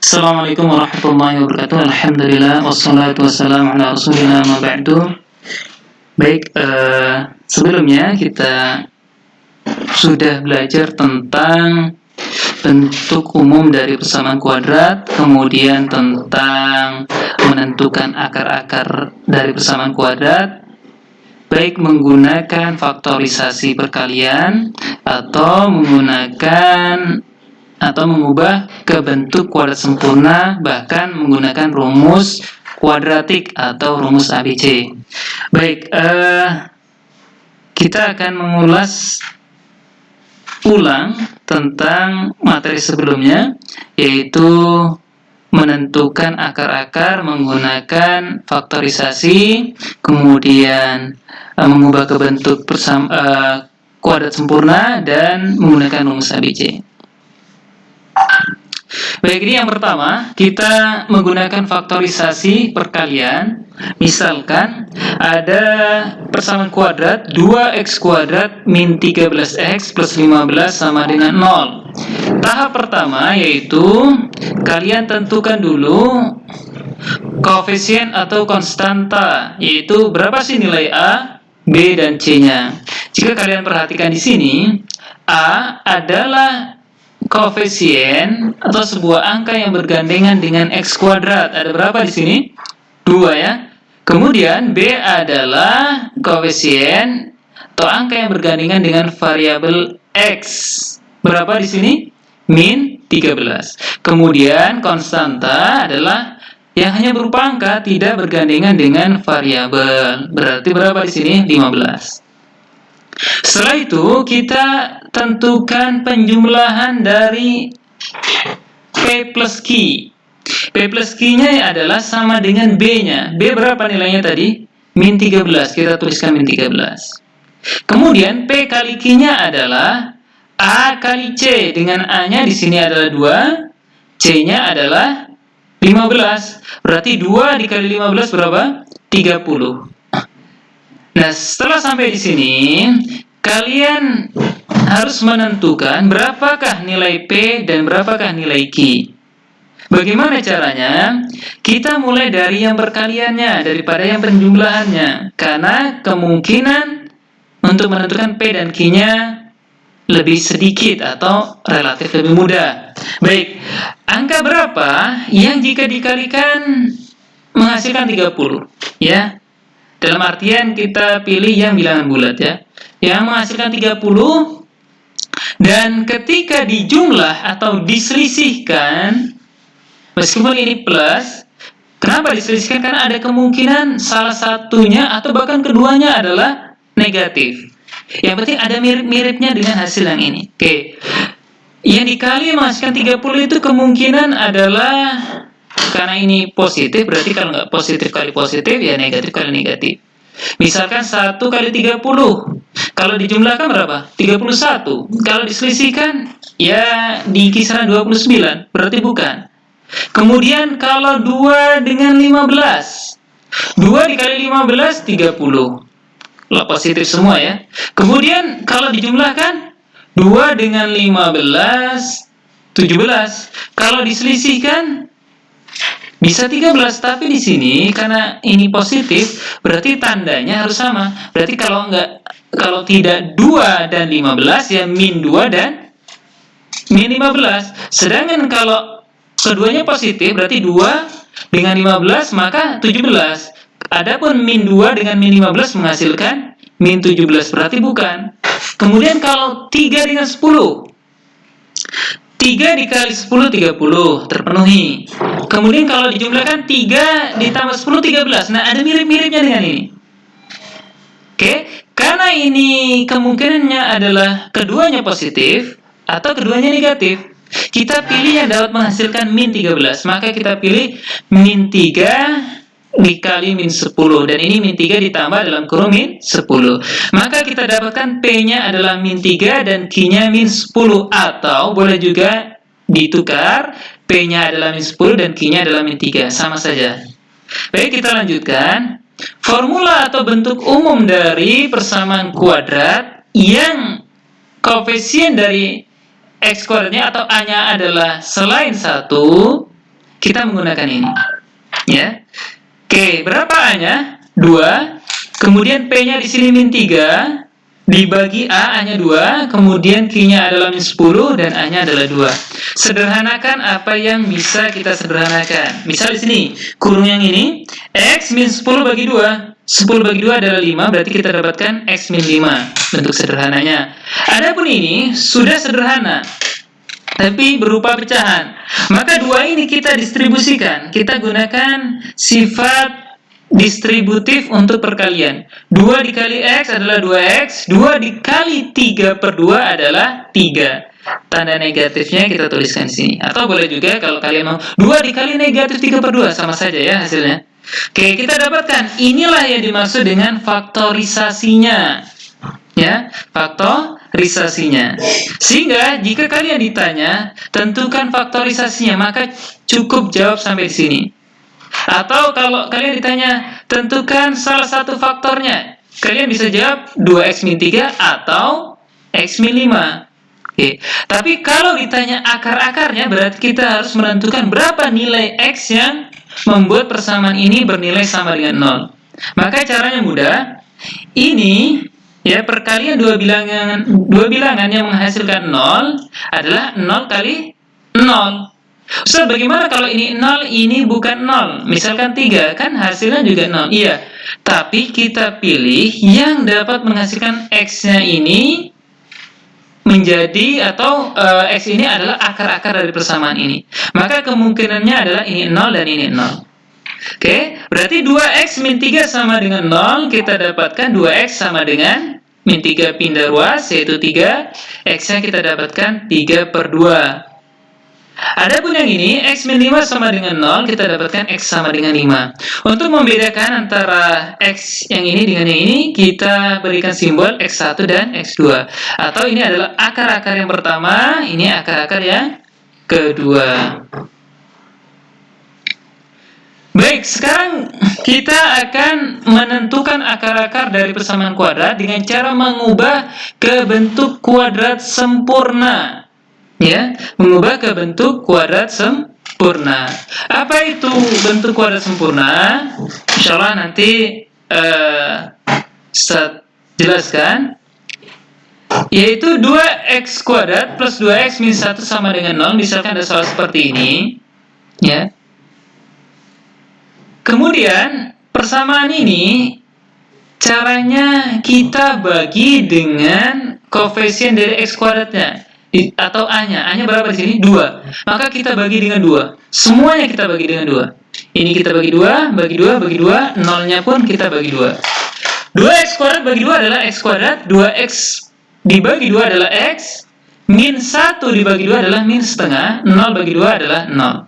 Assalamualaikum warahmatullahi wabarakatuh. Alhamdulillah wassalatu wassalamu ala rasulillah ma ba'du. Baik, sebelumnya kita sudah belajar tentang bentuk umum dari persamaan kuadrat, kemudian tentang menentukan akar-akar dari persamaan kuadrat, baik menggunakan faktorisasi perkalian atau mengubah ke bentuk kuadrat sempurna, bahkan menggunakan rumus kuadratik atau rumus ABC. Baik, kita akan mengulas ulang tentang materi sebelumnya, yaitu menentukan akar-akar menggunakan faktorisasi, kemudian mengubah ke bentuk kuadrat sempurna, dan menggunakan rumus ABC. Baik, ini yang pertama, kita menggunakan faktorisasi perkalian. Misalkan ada persamaan kuadrat 2x kuadrat min 13x plus 15 sama dengan 0. Tahap pertama yaitu kalian tentukan dulu koefisien atau konstanta, yaitu berapa sih nilai A, B, dan C-nya. Jika kalian perhatikan di sini, A adalah koefisien atau sebuah angka yang bergandengan dengan x kuadrat. Ada berapa di sini? 2 ya. Kemudian B adalah koefisien atau angka yang bergandengan dengan variabel x. Berapa di sini? Min 13. Kemudian konstanta adalah yang hanya berupa angka, tidak bergandengan dengan variabel. Berarti berapa di sini? 15. Setelah itu kita tentukan penjumlahan dari P plus Q. P plus Q-nya adalah sama dengan B-nya. B berapa nilainya tadi? Min 13. Kita tuliskan min 13. Kemudian P kali Q-nya adalah A kali C. Dengan A-nya di sini adalah 2. C-nya adalah 15. Berarti 2 dikali 15 berapa? 30. Nah, setelah sampai di sini, kalian harus menentukan berapakah nilai P dan berapakah nilai Q. Bagaimana caranya? Kita mulai dari yang perkaliannya daripada yang penjumlahannya, karena kemungkinan untuk menentukan P dan Q-nya lebih sedikit atau relatif lebih mudah. Baik, angka berapa yang jika dikalikan menghasilkan 30? Ya. Dalam artian kita pilih yang bilangan bulat ya, yang menghasilkan 30, dan ketika dijumlah atau diselisihkan, meskipun ini plus, kenapa diselisihkan? Karena ada kemungkinan salah satunya atau bahkan keduanya adalah negatif. Yang penting ada mirip-miripnya dengan hasil yang ini. Oke. Yang dikali menghasilkan 30 itu kemungkinan adalah, karena ini positif, berarti kalau nggak positif kali positif, ya negatif kali negatif. Misalkan 1 kali 30. Kalau dijumlahkan berapa? 31. Kalau diselisihkan, ya di kisaran 29. Berarti bukan. Kemudian kalau 2 dengan 15. 2 dikali 15, 30. Lah positif semua ya. Kemudian kalau dijumlahkan, 2 dengan 15, 17. Kalau diselisihkan, bisa 13, tapi di sini karena ini positif, berarti tandanya harus sama. Berarti kalau tidak 2 dan 15 ya min 2 dan min 15. Sedangkan kalau keduanya positif, berarti 2 dengan 15 maka 17. Adapun min 2 dengan min 15 menghasilkan min 17, berarti bukan. Kemudian kalau 3 dengan 10. 3 dikali 10, 30, terpenuhi. Kemudian kalau dijumlahkan 3 ditambah 10, 13. Nah, ada mirip-miripnya dengan ini. Oke, karena ini kemungkinannya adalah keduanya positif atau keduanya negatif, kita pilih yang dapat menghasilkan min 13. Maka kita pilih min 3 dikali min 10. Dan ini min 3 ditambah dalam kurung min 10. Maka kita dapatkan P-nya adalah min 3 dan Q-nya min 10. Atau boleh juga ditukar, P-nya adalah min 10 dan Q-nya adalah min 3. Sama saja. Baik, kita lanjutkan. Formula atau bentuk umum dari persamaan kuadrat yang koefisien dari x kuadratnya atau A-nya adalah selain 1, kita menggunakan ini. Ya. Oke, berapa A-nya? 2. Kemudian P-nya di sini min 3. Dibagi A, A-nya 2. Kemudian Q-nya adalah min 10 dan A-nya adalah 2. Sederhanakan apa yang bisa kita sederhanakan. Misal di sini, kurung yang ini, X min 10 bagi 2. 10 bagi 2 adalah 5, berarti kita dapatkan X min 5. Bentuk sederhananya. Adapun ini sudah sederhana, tapi berupa pecahan. Maka 2 ini kita distribusikan. Kita gunakan sifat distributif untuk perkalian. 2 dikali X adalah 2X. 2 dikali 3 per 2 adalah 3. Tanda negatifnya kita tuliskan di sini. Atau boleh juga kalau kalian mau 2 dikali negatif 3 per 2. Sama saja ya hasilnya. Oke, kita dapatkan. Inilah yang dimaksud dengan faktorisasinya. Ya, faktorisasinya. Sehingga jika kalian ditanya, tentukan faktorisasinya, maka cukup jawab sampai di sini. Atau kalau kalian ditanya, tentukan salah satu faktornya, kalian bisa jawab 2x min 3 atau x min 5. Oke. Tapi kalau ditanya akar-akarnya, berarti kita harus menentukan berapa nilai x yang membuat persamaan ini bernilai sama dengan 0. Maka caranya mudah. Ini ya, perkalian dua bilangan yang menghasilkan 0 adalah 0 kali 0. Ustaz, bagaimana kalau ini 0, ini bukan 0? Misalkan 3, kan hasilnya juga 0. Iya, tapi kita pilih yang dapat menghasilkan X-nya ini menjadi, atau X ini adalah akar-akar dari persamaan ini. Maka kemungkinannya adalah ini 0 dan ini 0. Oke, berarti 2X min 3 sama dengan 0, kita dapatkan 2X sama dengan min 3 pindah ruas, yaitu 3. X-nya kita dapatkan 3 per 2. Adapun yang ini, X min 5 sama dengan 0, kita dapatkan X sama dengan 5. Untuk membedakan antara X yang ini dengan yang ini, kita berikan simbol X1 dan X2. Atau ini adalah akar-akar yang pertama, ini akar-akar yang kedua. Baik, sekarang kita akan menentukan akar-akar dari persamaan kuadrat dengan cara mengubah ke bentuk kuadrat sempurna. Ya, mengubah ke bentuk kuadrat sempurna. Apa itu bentuk kuadrat sempurna? Insya Allah nanti saya jelaskan. Yaitu 2x kuadrat plus 2x min 1 sama dengan 0. Misalkan ada soal seperti ini. Ya. Kemudian persamaan ini caranya kita bagi dengan koefisien dari x kuadratnya. Atau A-nya. A-nya berapa di sini? 2. Maka kita bagi dengan 2. Semuanya kita bagi dengan 2. Ini kita bagi 2, bagi 2, bagi 2. 0-nya pun kita bagi 2. 2x kuadrat bagi 2 adalah x kuadrat. 2x dibagi 2 adalah x. Min 1 dibagi 2 adalah min setengah. 0 bagi 2 adalah 0.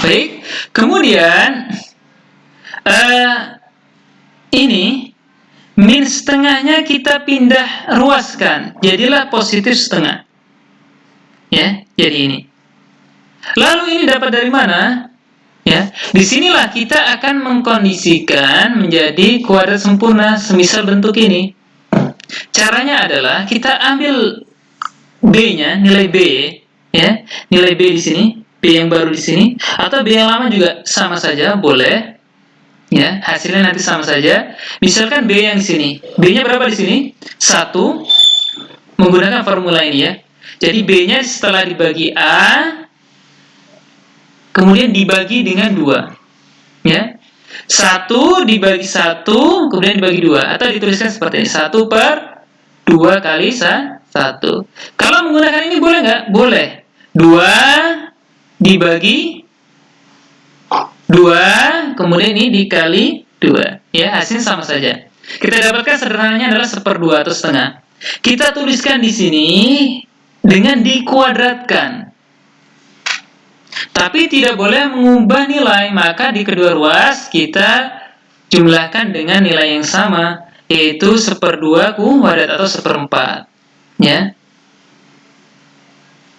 Baik. Kemudian, ini min setengahnya kita pindah ruaskan, jadilah positif setengah. Ya, jadi ini. Lalu ini dapat dari mana? Ya, disinilah kita akan mengkondisikan menjadi kuadrat sempurna semisal bentuk ini. Caranya adalah kita ambil B-nya, nilai B, ya, nilai B di sini, B yang baru di sini, atau B yang lama juga sama saja, boleh. Ya, hasilnya nanti sama saja. Misalkan B yang di sini. B-nya berapa di sini? 1. Menggunakan formula ini ya. Jadi B-nya setelah dibagi A, kemudian dibagi dengan 2. Ya. 1 dibagi 1, kemudian dibagi 2. Atau dituliskan seperti ini. 1 per 2 kali 1. Kalau menggunakan ini boleh nggak? Boleh. 2 dibagi 2, kemudian ini dikali 2. Ya, hasilnya sama saja. Kita dapatkan sederhananya adalah 1/2 atau setengah. Kita tuliskan di sini dengan dikuadratkan. Tapi tidak boleh mengubah nilai, maka di kedua ruas kita jumlahkan dengan nilai yang sama, yaitu 1/2 kuadrat atau 1/4. Ya.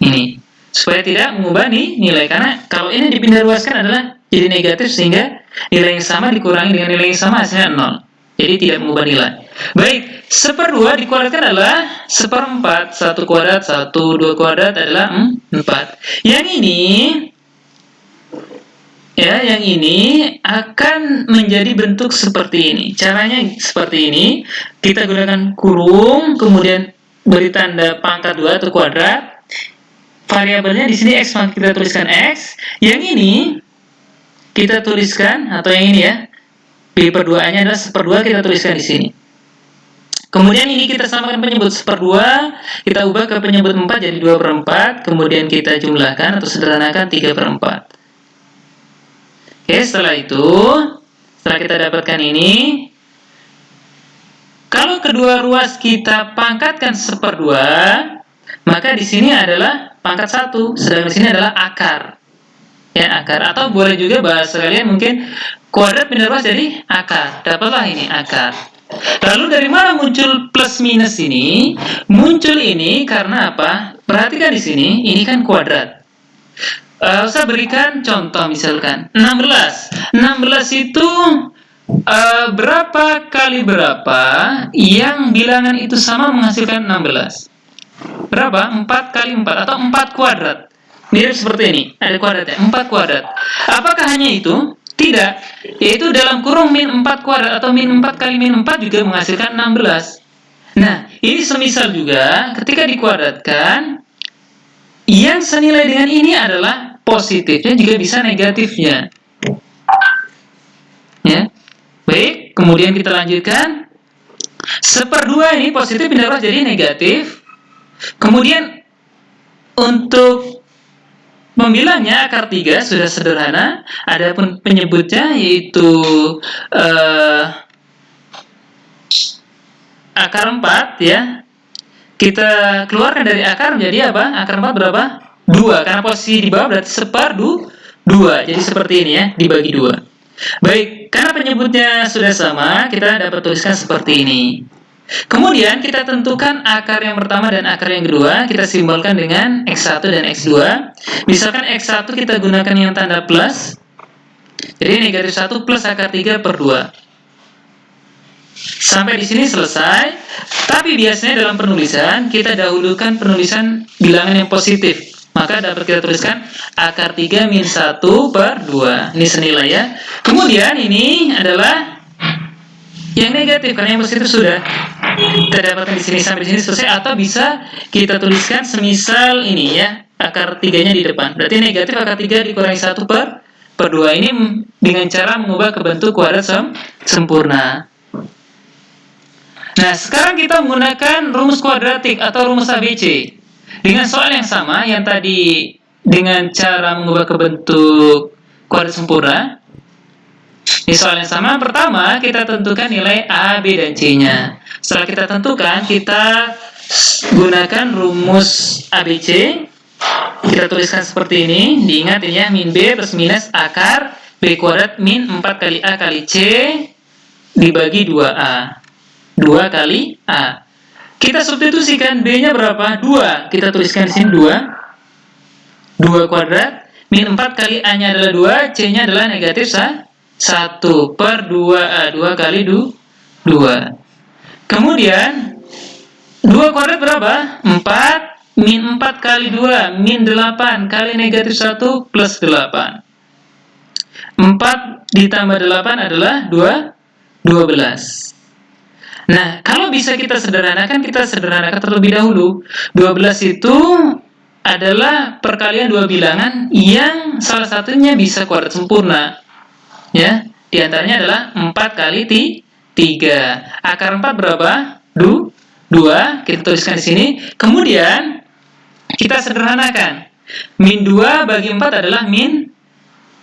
Ini. Supaya tidak mengubah nih nilai, karena kalau ini dipindah ruaskan adalah jadi negatif, sehingga nilai yang sama dikurangi dengan nilai yang sama hasilnya 0. Jadi tidak mengubah nilai. Baik, 1/2 dikuadratkan adalah 1/4. 1 kuadrat, 1, 2 kuadrat adalah 4. Yang ini Ya, yang ini akan menjadi bentuk seperti ini. Caranya seperti ini. Kita gunakan kurung, kemudian beri tanda pangkat 2 atau kuadrat. Variabelnya di sini x, maka kita tuliskan x. Yang ini kita tuliskan, atau yang ini ya, b per 2a-nya adalah 1/2, kita tuliskan di sini. Kemudian ini kita samakan penyebut 1/2, kita ubah ke penyebut 4 jadi 2/4, kemudian kita jumlahkan atau sederhanakan 3/4. Oke, setelah itu, setelah kita dapatkan ini, kalau kedua ruas kita pangkatkan 1/2, maka di sini adalah pangkat 1, sedangkan di sini adalah akar. Ya, akar. Atau boleh juga bahasa kalian mungkin kuadrat pindah ruas jadi akar. Dapatlah ini akar. Lalu dari mana muncul plus minus ini? Muncul ini karena apa? Perhatikan di sini, ini kan kuadrat. Saya berikan contoh misalkan 16. 16 itu berapa kali berapa yang bilangan itu sama menghasilkan 16? Berapa? 4 kali 4 atau 4 kuadrat. Mirip seperti ini, ada kuadratnya, 4 kuadrat. Apakah hanya itu? Tidak, yaitu dalam kurung min 4 kuadrat atau min 4 kali min 4 juga menghasilkan 16. Nah, ini semisal juga ketika dikuadratkan, yang senilai dengan ini adalah positifnya juga bisa negatifnya. Ya, baik, kemudian kita lanjutkan. 1/2 ini positif pindah ruas jadi negatif. Kemudian untuk membilangnya akar 3 sudah sederhana, adapun penyebutnya yaitu akar 4 ya. Kita keluarkan dari akar menjadi apa? Akar 4 berapa? 2, karena posisi di bawah berarti 1/2. Jadi seperti ini ya, dibagi 2. Baik, karena penyebutnya sudah sama, kita dapat tuliskan seperti ini. Kemudian kita tentukan akar yang pertama dan akar yang kedua, kita simbolkan dengan X1 dan X2. Misalkan X1 kita gunakan yang tanda plus, jadi negatif 1 plus akar 3/2. Sampai di sini selesai, tapi biasanya dalam penulisan, kita dahulukan penulisan bilangan yang positif. Maka dapat kita tuliskan akar 3 min 1/2. Ini senilai ya. Kemudian ini adalah yang negatif, karena yang positif sudah kita dapatkan di sini. Sampai di sini selesai, atau bisa kita tuliskan semisal ini ya, akar 3-nya di depan. Berarti negatif akar 3 dikurangi 1/2 ini dengan cara mengubah ke bentuk kuadrat sempurna. Nah, sekarang kita menggunakan rumus kuadratik atau rumus ABC. Dengan soal yang sama, yang tadi dengan cara mengubah ke bentuk kuadrat sempurna. Di soal yang sama, pertama kita tentukan nilai A, B, dan C-nya. Setelah kita tentukan, kita gunakan rumus ABC. Kita tuliskan seperti ini. Diingat ini ya, min B plus minus akar B kuadrat min 4 kali A kali C dibagi 2A. 2 kali A. Kita substitusikan B-nya berapa? 2. Kita tuliskan di sini 2. 2 kuadrat. Min 4 kali A-nya adalah 2. C-nya adalah negatif 1/2A. 2 kali 2. Kemudian 2 kuadrat berapa? 4. Min 4 kali 2. Min 8 kali negatif 1 plus 8. 4 ditambah 8 adalah 12. Nah, kalau bisa kita sederhanakan terlebih dahulu. 12 itu adalah perkalian dua bilangan yang salah satunya bisa kuadrat sempurna. Ya, di antaranya adalah 4 kali 3. Akar 4 berapa? 2. Kita tuliskan di sini. Kemudian kita sederhanakan. Min 2 bagi 4 adalah min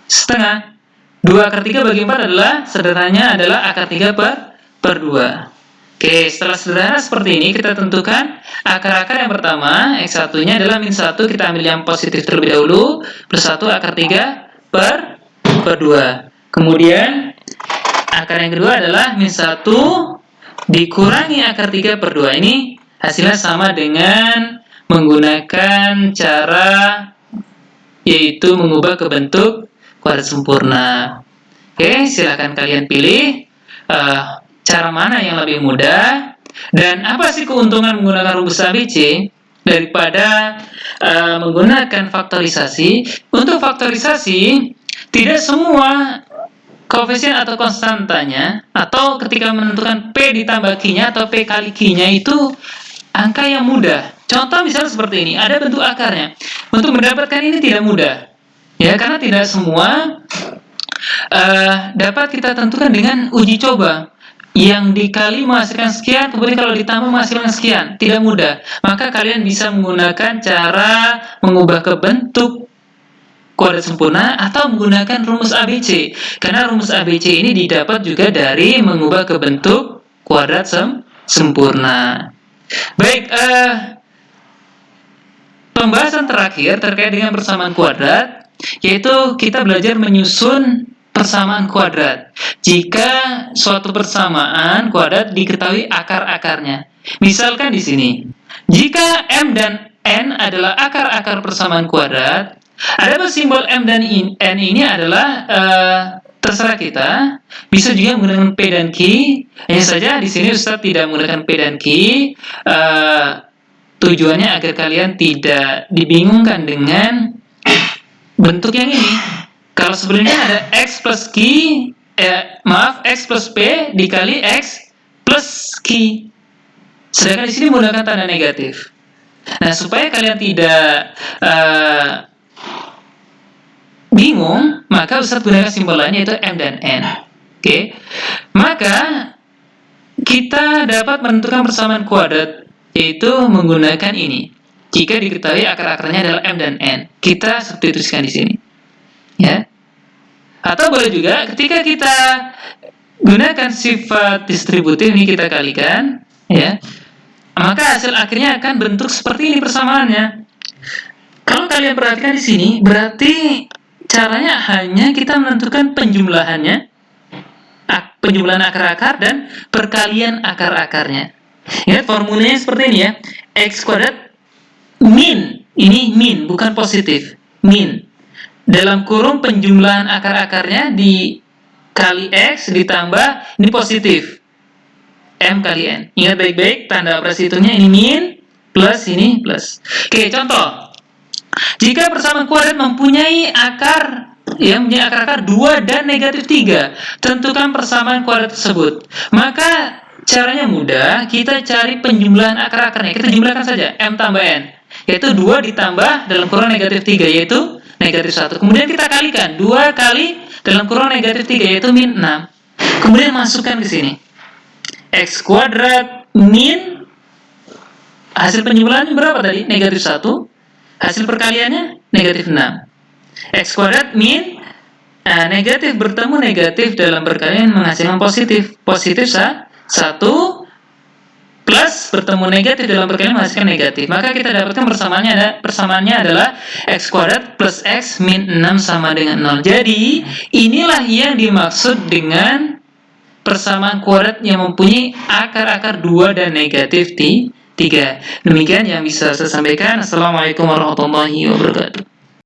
setengah. 2 akar 3 bagi 4 adalah sederhananya adalah akar 3/2. Oke, setelah sederhana seperti ini, kita tentukan akar-akar yang pertama, X1-nya adalah min 1, kita ambil yang positif terlebih dahulu, plus 1 akar 3/2. Kemudian, akar yang kedua adalah min 1 dikurangi akar 3/2. Ini hasilnya sama dengan menggunakan cara, yaitu mengubah ke bentuk kuadrat sempurna. Oke, silakan kalian pilih cara mana yang lebih mudah, dan apa sih keuntungan menggunakan rumus ABC daripada menggunakan faktorisasi. Untuk faktorisasi, tidak semua koefisien atau konstantanya, atau ketika menentukan P ditambah Q-nya atau P kali Q-nya itu angka yang mudah. Contoh misalnya seperti ini, ada bentuk akarnya. Untuk mendapatkan ini tidak mudah, ya, karena tidak semua dapat kita tentukan dengan uji coba. Yang dikali menghasilkan sekian, kemudian kalau ditambah menghasilkan sekian, tidak mudah. Maka kalian bisa menggunakan cara mengubah ke bentuk kuadrat sempurna atau menggunakan rumus ABC. Karena rumus ABC ini didapat juga dari mengubah ke bentuk kuadrat sempurna. Baik, pembahasan terakhir terkait dengan persamaan kuadrat, yaitu kita belajar menyusun persamaan kuadrat. Jika suatu persamaan kuadrat diketahui akar-akarnya. Misalkan di sini, jika M dan N adalah akar-akar persamaan kuadrat, ada simbol M dan N ini adalah terserah kita. Bisa juga menggunakan P dan Q. Hanya saja di sini Ustadz tidak menggunakan P dan Q. Tujuannya agar kalian tidak dibingungkan dengan bentuk yang ini. Kalau sebelumnya ada X plus Q, X plus P dikali X plus Q. Sedangkan di sini menggunakan tanda negatif. Nah, supaya kalian tidak bingung, maka Ustadz gunakan simbol lainnya yaitu M dan N. Oke. Maka kita dapat menentukan persamaan kuadrat yaitu menggunakan ini. Jika diketahui akar-akarnya adalah M dan N, kita substitusikan di sini. Ya. Atau boleh juga ketika kita gunakan sifat distributif ini kita kalikan, ya. Maka hasil akhirnya akan bentuk seperti ini persamaannya. Kalau kalian perhatikan di sini, berarti caranya hanya kita menentukan penjumlahannya, penjumlahan akar-akar dan perkalian akar-akarnya. Ingat formulanya seperti ini ya. X kuadrat min, ini min bukan positif, min. Dalam kurung penjumlahan akar-akarnya dikali X ditambah ini positif M kali N. Ingat baik-baik tanda operasi hitungnya ini min plus ini plus. Oke, contoh. Jika persamaan kuadrat mempunyai akar mempunyai akar-akar 2 dan negatif 3, tentukan persamaan kuadrat tersebut. Maka caranya mudah, kita cari penjumlahan akar-akarnya. Kita jumlahkan saja M tambah N, yaitu 2 ditambah dalam kurung negatif 3, yaitu negatif 1. Kemudian kita kalikan 2 kali dalam kurung negatif 3, yaitu min 6. Kemudian masukkan ke sini. X kuadrat min, hasil penjumlahannya berapa tadi? Negatif 1. Hasil perkaliannya negatif 6. X kuadrat min, negatif bertemu negatif dalam perkalian menghasilkan positif. Positif 1 plus bertemu negatif dalam perkalian menghasilkan negatif. Maka kita dapatkan persamaannya adalah X kuadrat plus X min 6 sama dengan 0. Jadi, inilah yang dimaksud dengan persamaan kuadrat yang mempunyai akar-akar 2 dan negatif 3. Demikian yang bisa saya sampaikan. Assalamualaikum warahmatullahi wabarakatuh.